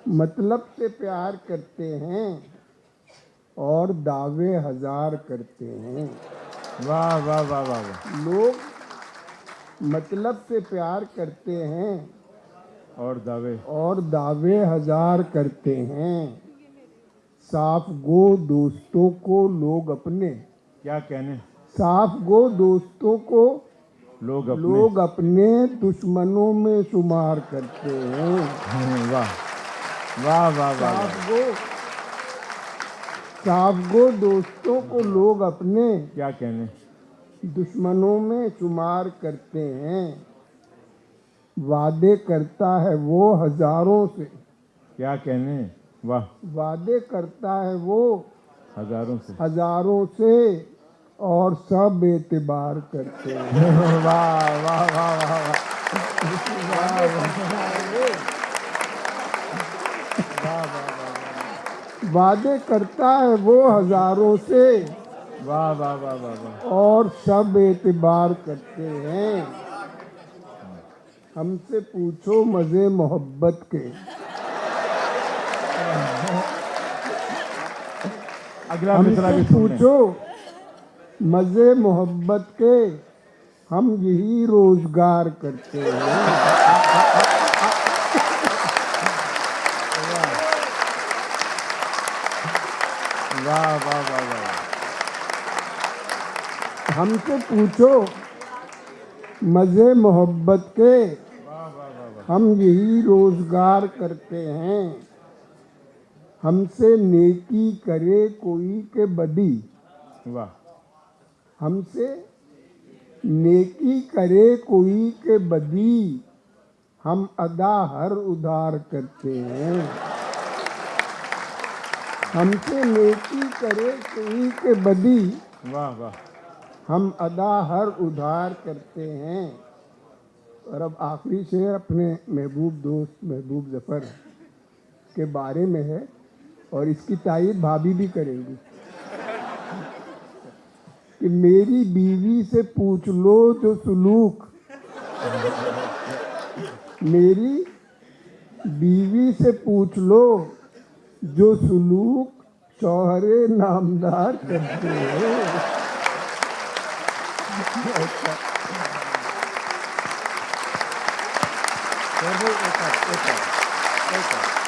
मतलब से प्यार करते हैं और दावे हजार करते हैं। वाह वाह वाह वाह वाह। लोग मतलब से प्यार करते हैं और दावे हजार करते हैं। साफ गो दोस्तों को लोग अपने, क्या कहने, साफ गो दोस्तों को लोग अपने दुश्मनों में शुमार करते हैं। वाह वाह वाह वाह साफ गो दोस्तों को लोग अपने क्या कहने, दुश्मनों में शुमार करते हैं। वादे करता है वो हजारों से, क्या कहने, वाह, वादे करता है वो हजारों से और सब एतबार करते हैं। वाह वाह वाह वाह वादे करता है वो हजारों से वाह वाह वाह वाह वाह। और सब एतबार करते हैं। हमसे पूछो मजे मोहब्बत के, अगला मिसरा भी हमसे सुन लें। पूछो मजे मोहब्बत के, हम यही रोजगार करते हैं। वाह वाह वाह वाह। हमसे पूछो मजे मोहब्बत के, हम यही रोजगार करते हैं। हमसे नेकी करे कोई के बदी, वाह, हमसे नेकी करे कोई के बदी, हम अदा हर उधार करते हैं। हमसे नेकी करे कोई के बदी, वाह वाह, हम अदा हर उधार करते हैं। और अब आखिरी शेर अपने महबूब दोस्त महबूब जफर के बारे में है और इसकी तायीद भाभी भी करेंगी कि मेरी बीवी से पूछ लो जो सुलूक, मेरी बीवी से पूछ लो जो सुलूक शौहरे नामदार करते हैं। एक